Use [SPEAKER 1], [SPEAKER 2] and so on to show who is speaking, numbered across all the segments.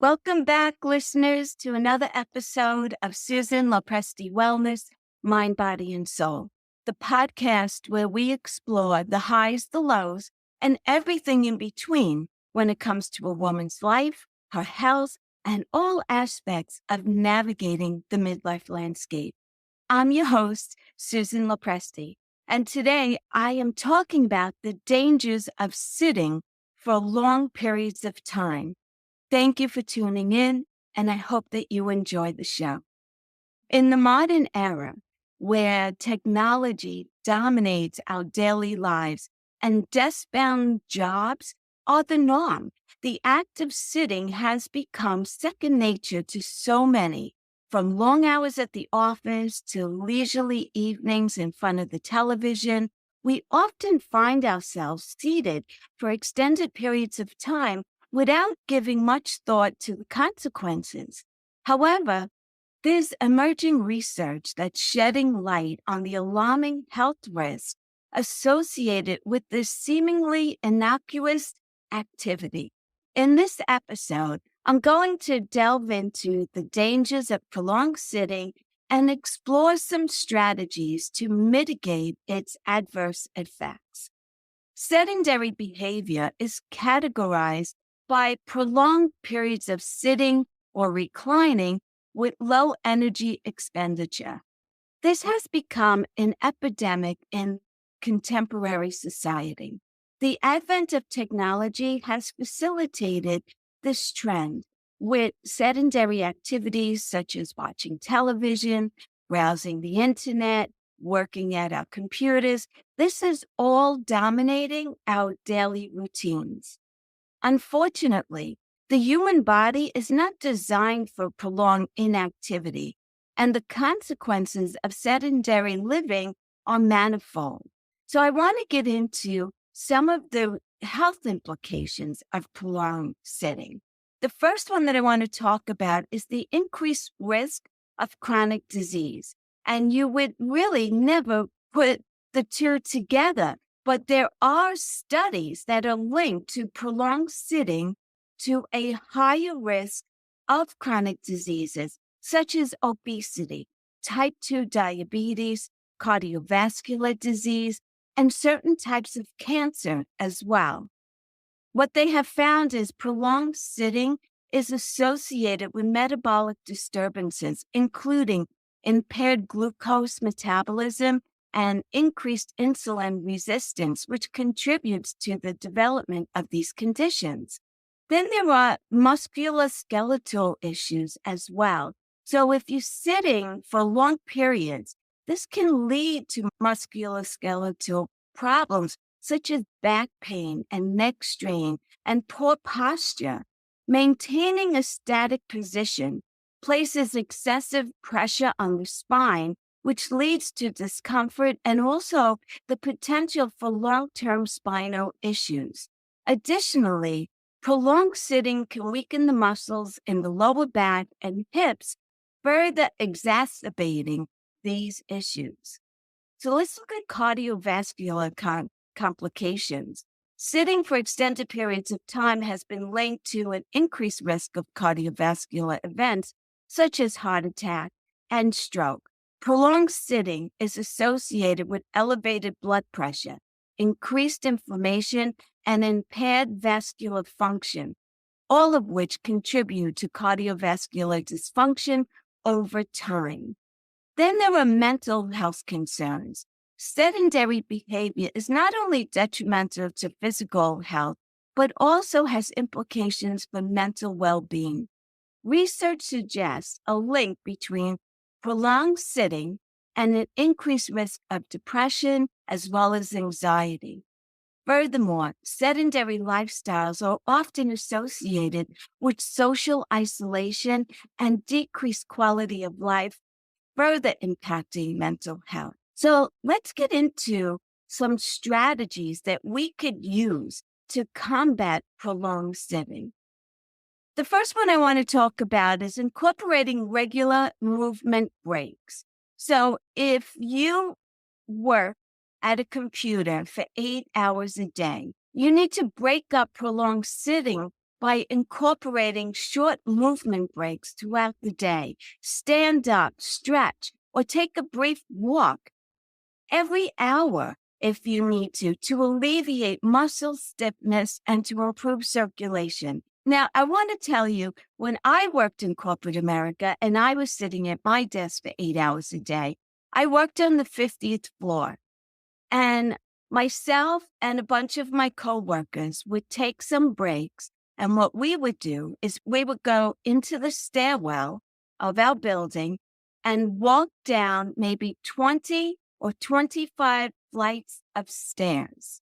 [SPEAKER 1] Welcome back, listeners, to another episode of Susan Lopresti Wellness, Mind, Body, and Soul, the podcast where we explore the highs, the lows, and everything in between when it comes to a woman's life, her health, and all aspects of navigating the midlife landscape. I'm your host, Susan Lopresti, and today I am talking about the dangers of sitting for long periods of time. Thank you for tuning in, and I hope that you enjoy the show. In the modern era, where technology dominates our daily lives and desk-bound jobs are the norm, the act of sitting has become second nature to so many, from long hours at the office to leisurely evenings in front of the television. We often find ourselves seated for extended periods of time without giving much thought to the consequences. However, there's emerging research that's shedding light on the alarming health risks associated with this seemingly innocuous activity. In this episode, I'm going to delve into the dangers of prolonged sitting and explore some strategies to mitigate its adverse effects. Sedentary behavior is categorized by prolonged periods of sitting or reclining with low energy expenditure. This has become an epidemic in contemporary society. The advent of technology has facilitated this trend with sedentary activities such as watching television, browsing the internet, working at our computers. This is all dominating our daily routines. Unfortunately, the human body is not designed for prolonged inactivity, and the consequences of sedentary living are manifold. So I want to get into some of the health implications of prolonged sitting. The first one that I want to talk about is the increased risk of chronic disease. And you would really never put the two together. But there are studies that are linked to prolonged sitting to a higher risk of chronic diseases, such as obesity, type 2 diabetes, cardiovascular disease, and certain types of cancer as well. What they have found is prolonged sitting is associated with metabolic disturbances, including impaired glucose metabolism and increased insulin resistance, which contributes to the development of these conditions. Then there are musculoskeletal issues as well. So if you're sitting for long periods, this can lead to musculoskeletal problems such as back pain and neck strain and poor posture. Maintaining a static position places excessive pressure on the spine, which leads to discomfort and also the potential for long-term spinal issues. Additionally, prolonged sitting can weaken the muscles in the lower back and hips, further exacerbating these issues. So let's look at cardiovascular complications. Sitting for extended periods of time has been linked to an increased risk of cardiovascular events, such as heart attack and stroke. Prolonged sitting is associated with elevated blood pressure, increased inflammation, and impaired vascular function, all of which contribute to cardiovascular dysfunction over time. Then there are mental health concerns. Sedentary behavior is not only detrimental to physical health, but also has implications for mental well-being. Research suggests a link between prolonged sitting and an increased risk of depression as well as anxiety. Furthermore, sedentary lifestyles are often associated with social isolation and decreased quality of life, further impacting mental health. So let's get into some strategies that we could use to combat prolonged sitting. The first one I want to talk about is incorporating regular movement breaks. So if you work at a computer for 8 hours a day, you need to break up prolonged sitting by incorporating short movement breaks throughout the day. Stand up, stretch, or take a brief walk every hour if you need to alleviate muscle stiffness and to improve circulation. Now, I want to tell you, when I worked in corporate America and I was sitting at my desk for 8 hours a day, I worked on the 50th floor. And myself and a bunch of my coworkers would take some breaks. And what we would do is we would go into the stairwell of our building and walk down maybe 20 or 25 flights of stairs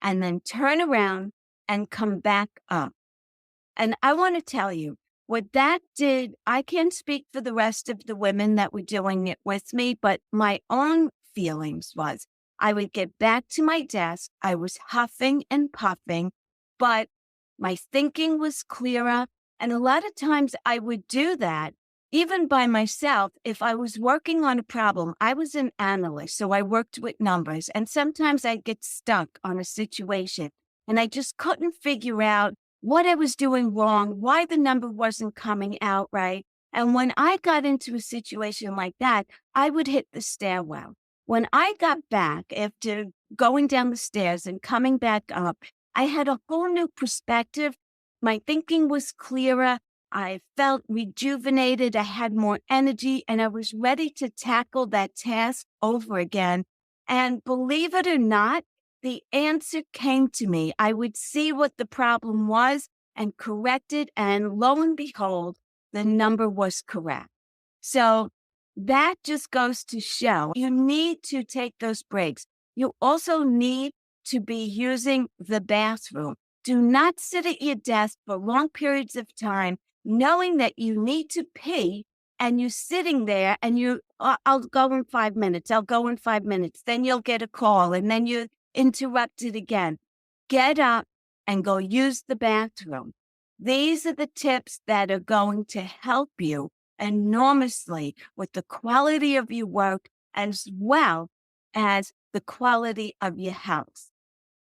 [SPEAKER 1] and then turn around and come back up. And I want to tell you what that did. I can't speak for the rest of the women that were doing it with me, but my own feelings was I would get back to my desk. I was huffing and puffing, but my thinking was clearer. And a lot of times I would do that even by myself. If I was working on a problem, I was an analyst, so I worked with numbers. And sometimes I'd get stuck on a situation and I just couldn't figure out what I was doing wrong, why the number wasn't coming out right. And when I got into a situation like that, I would hit the stairwell. When I got back after going down the stairs and coming back up, I had a whole new perspective. My thinking was clearer. I felt rejuvenated. I had more energy, and I was ready to tackle that task over again. And believe it or not, the answer came to me. I would see what the problem was and correct it. And lo and behold, the number was correct. So that just goes to show you need to take those breaks. You also need to be using the bathroom. Do not sit at your desk for long periods of time, knowing that you need to pee and you're sitting there and I'll go in 5 minutes. I'll go in 5 minutes. Then you'll get a call and then you're interrupted again. Get up and go use the bathroom. These are the tips that are going to help you enormously with the quality of your work as well as the quality of your health.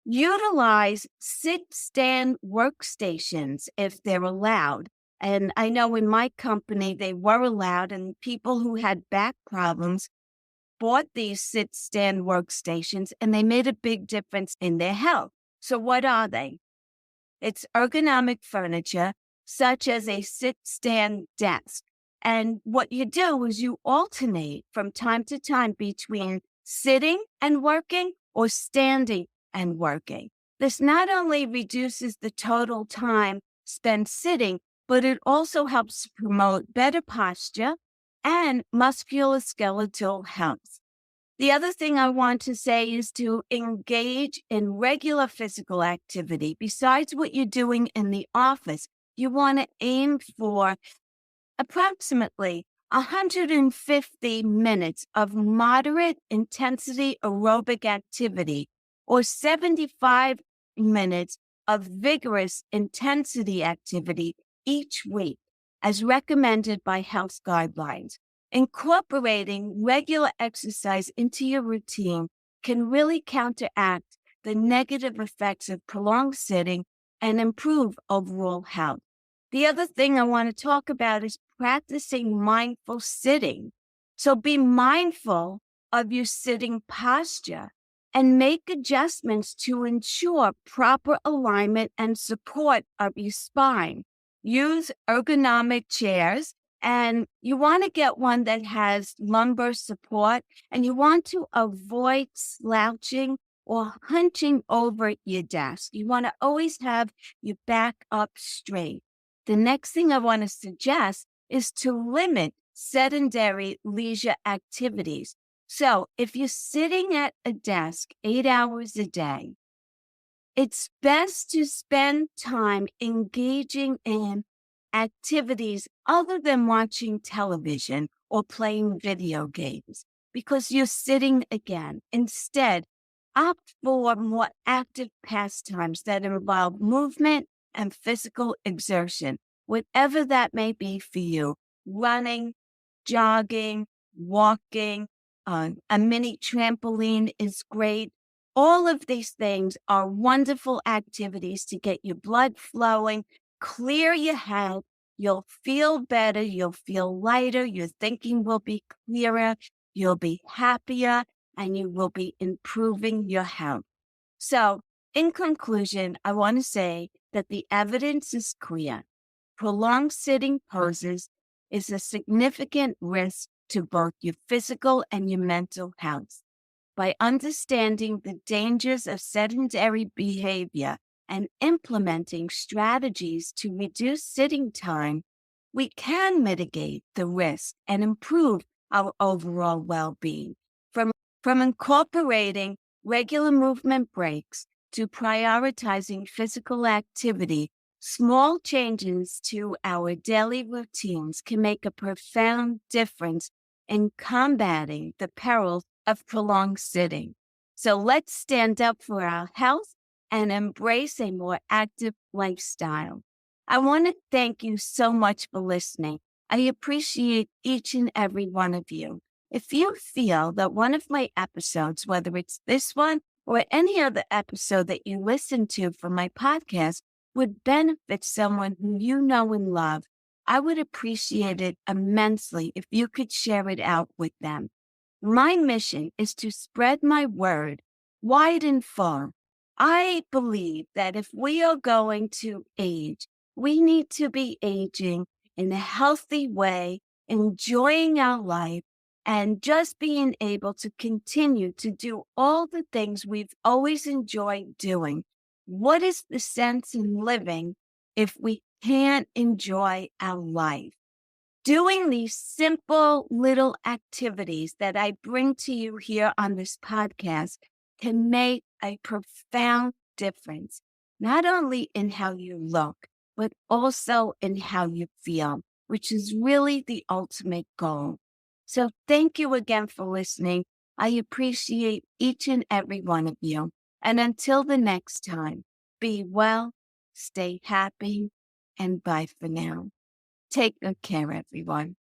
[SPEAKER 1] Utilize sit-stand workstations if they're allowed. And I know in my company, they were allowed, and people who had back problems bought these sit-stand workstations, and they made a big difference in their health. So what are they? It's ergonomic furniture, such as a sit-stand desk. And what you do is you alternate from time to time between sitting and working or standing and working. This not only reduces the total time spent sitting, but it also helps promote better posture and musculoskeletal health. The other thing I want to say is to engage in regular physical activity. Besides what you're doing in the office, you want to aim for approximately 150 minutes of moderate intensity aerobic activity or 75 minutes of vigorous intensity activity each week, as recommended by health guidelines. Incorporating regular exercise into your routine can really counteract the negative effects of prolonged sitting and improve overall health. The other thing I want to talk about is practicing mindful sitting. So be mindful of your sitting posture and make adjustments to ensure proper alignment and support of your spine. Use ergonomic chairs, and you want to get one that has lumbar support, and you want to avoid slouching or hunching over your desk. You want to always have your back up straight. The next thing I want to suggest is to limit sedentary leisure activities. So if you're sitting at a desk 8 hours a day, it's best to spend time engaging in activities other than watching television or playing video games because you're sitting again. Instead, opt for more active pastimes that involve movement and physical exertion, whatever that may be for you. Running, jogging, walking, a mini trampoline is great. All of these things are wonderful activities to get your blood flowing, clear your head. You'll feel better. You'll feel lighter. Your thinking will be clearer. You'll be happier, and you will be improving your health. So, in conclusion, I want to say that the evidence is clear. Prolonged sitting poses is a significant risk to both your physical and your mental health. By understanding the dangers of sedentary behavior and implementing strategies to reduce sitting time, we can mitigate the risk and improve our overall well-being. From incorporating regular movement breaks to prioritizing physical activity, small changes to our daily routines can make a profound difference in combating the perils of prolonged sitting. So let's stand up for our health and embrace a more active lifestyle. I want to thank you so much for listening. I appreciate each and every one of you. If you feel that one of my episodes, whether it's this one or any other episode that you listen to from my podcast, would benefit someone who you know and love, I would appreciate it immensely if you could share it out with them. My mission is to spread my word wide and far. I believe that if we are going to age, we need to be aging in a healthy way, enjoying our life, and just being able to continue to do all the things we've always enjoyed doing. What is the sense in living if we can't enjoy our life? Doing these simple little activities that I bring to you here on this podcast can make a profound difference, not only in how you look, but also in how you feel, which is really the ultimate goal. So thank you again for listening. I appreciate each and every one of you. And until the next time, be well, stay happy, and bye for now. Take good care, everyone.